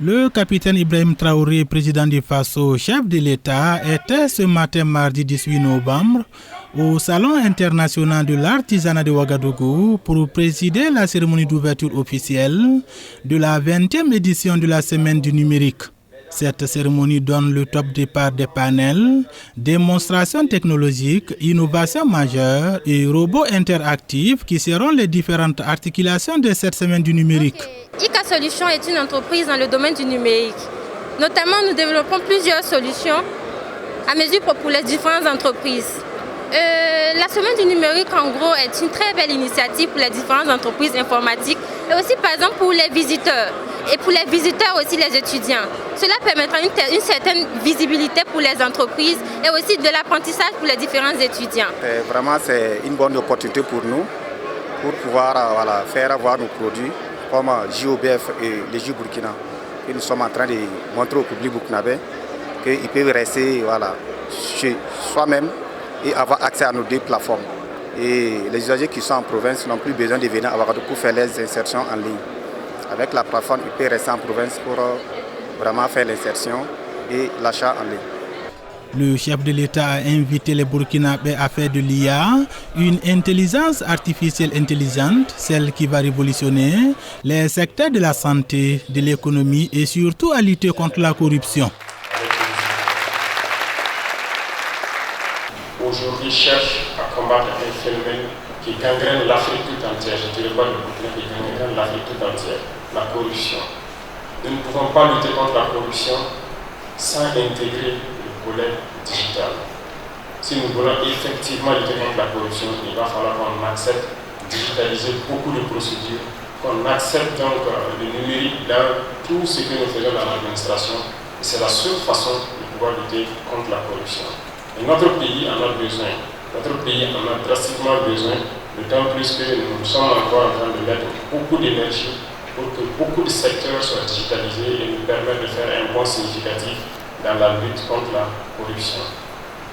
Le capitaine Ibrahim Traoré, président du Faso, chef de l'État, était ce matin mardi 18 novembre au Salon international de l'artisanat de Ouagadougou pour présider la cérémonie d'ouverture officielle de la 20e édition de la Semaine du numérique. Cette cérémonie donne le top départ des panels, démonstrations technologiques, innovations majeures et robots interactifs qui seront les différentes articulations de cette Semaine du numérique. ICA Solutions est une entreprise dans le domaine du numérique. Notamment, nous développons plusieurs solutions à mesure pour les différentes entreprises. La Semaine du numérique, en gros, est une très belle initiative pour les différentes entreprises informatiques et aussi, par exemple, pour les visiteurs. Et pour les visiteurs aussi, les étudiants. Cela permettra une certaine visibilité pour les entreprises et aussi de l'apprentissage pour les différents étudiants. Vraiment, c'est une bonne opportunité pour nous, pour pouvoir faire avoir nos produits comme JOBF et les J Burkina, que nous sommes en train de montrer au public burkinabé qu'ils peuvent rester chez soi-même et avoir accès à nos deux plateformes. Et les usagers qui sont en province n'ont plus besoin de venir à Ouagadougou pour faire les insertions en ligne. Avec la plateforme, ils peuvent rester en province pour vraiment faire l'insertion et l'achat en ligne. Le chef de l'État a invité les Burkinabés à faire de l'IA une intelligence artificielle intelligente, celle qui va révolutionner les secteurs de la santé, de l'économie et surtout à lutter contre la corruption. Aujourd'hui, cherche à combattre un phénomène qui gangrène l'Afrique tout entière. Je ne dirais pas le Burkina, qui gangrène l'Afrique tout entière, la corruption. Nous ne pouvons pas lutter contre la corruption sans intégrer le volet digital. Si nous voulons effectivement lutter contre la corruption, il va falloir qu'on accepte de digitaliser beaucoup de procédures, qu'on accepte donc le numérique dans tout ce que nous faisons dans l'administration. C'est la seule façon de pouvoir lutter contre la corruption. Et notre pays en a besoin. Notre pays en a drastiquement besoin, d'autant plus que nous sommes encore en train de mettre beaucoup d'énergie pour que beaucoup de secteurs soient digitalisés et nous permettent de faire un bond significatif dans la lutte contre la corruption.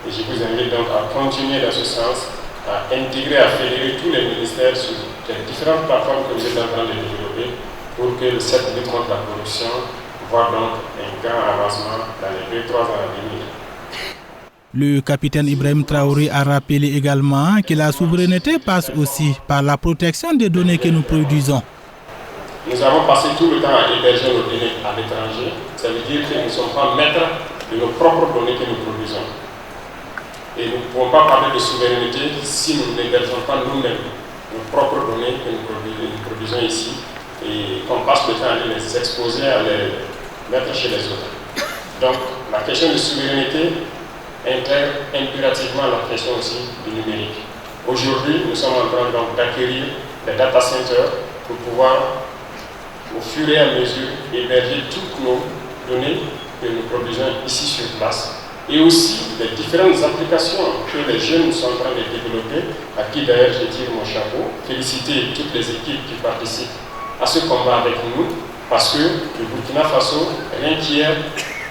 Et je vous invite donc à continuer dans ce sens, à intégrer, à fédérer tous les ministères sur les différentes plateformes que vous êtes en train de développer pour que cette lutte contre la corruption voit donc un grand avancement dans les 2-3 ans à venir. Le capitaine Ibrahim Traoré a rappelé également que la souveraineté passe aussi par la protection des données que nous produisons. Nous avons passé tout le temps à héberger nos données à l'étranger. Ça veut dire que nous ne sommes pas maîtres de nos propres données que nous produisons. Et nous ne pouvons pas parler de souveraineté si nous n'hébergeons pas nous-mêmes nos propres données que nous produisons ici et qu'on passe le temps à les exposer, à les mettre chez les autres. Donc la question de souveraineté intègre impérativement la question aussi du numérique. Aujourd'hui, nous sommes en train donc d'acquérir des data centers pour pouvoir, au fur et à mesure, héberger toutes nos données que nous produisons ici sur place et aussi les différentes applications que les jeunes sont en train de développer, à qui d'ailleurs je tire mon chapeau, féliciter toutes les équipes qui participent à ce combat avec nous, parce que le Burkina Faso, rien qu'hier,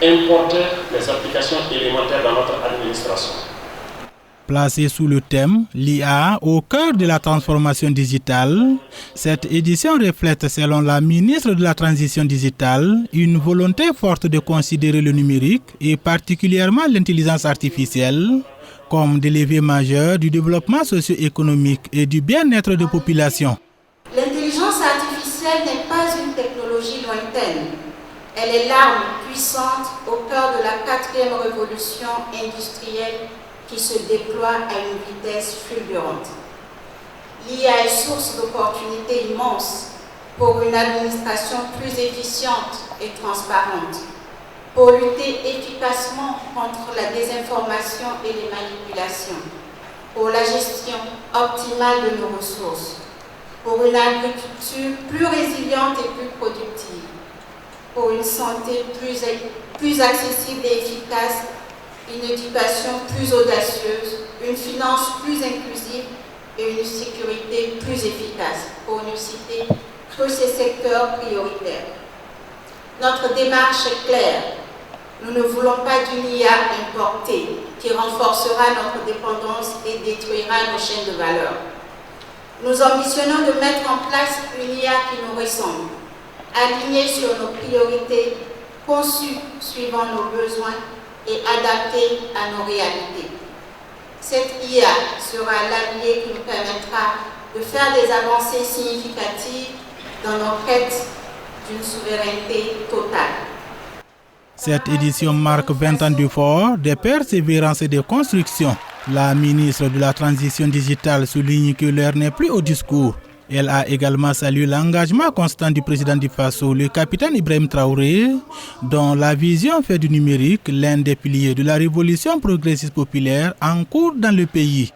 importer les applications élémentaires dans notre administration. Placée sous le thème « L'IA au cœur de la transformation digitale », cette édition reflète, selon la ministre de la Transition digitale, une volonté forte de considérer le numérique et particulièrement l'intelligence artificielle comme des leviers majeurs du développement socio-économique et du bien-être des populations. L'intelligence artificielle n'est pas une technologie lointaine. Elle est l'arme puissante au cœur de la 4e révolution industrielle qui se déploie à une vitesse fulgurante. L'IA est source d'opportunités immenses pour une administration plus efficiente et transparente, pour lutter efficacement contre la désinformation et les manipulations, pour la gestion optimale de nos ressources, pour une agriculture plus résiliente et plus productive, pour une santé plus accessible et efficace, une éducation plus audacieuse, une finance plus inclusive et une sécurité plus efficace, pour ne citer que ces secteurs prioritaires. Notre démarche est claire. Nous ne voulons pas d'une IA importée qui renforcera notre dépendance et détruira nos chaînes de valeur. Nous ambitionnons de mettre en place une IA qui nous ressemble, alignée sur nos priorités, conçue suivant nos besoins et adaptée à nos réalités. Cette IA sera l'allié qui nous permettra de faire des avancées significatives dans nos quêtes d'une souveraineté totale. Cette édition marque 20 ans du fort, des persévérances et des constructions. La ministre de la Transition digitale souligne que l'heure n'est plus au discours. Elle a également salué l'engagement constant du président du Faso, le capitaine Ibrahim Traoré, dont la vision fait du numérique l'un des piliers de la révolution progressiste populaire en cours dans le pays.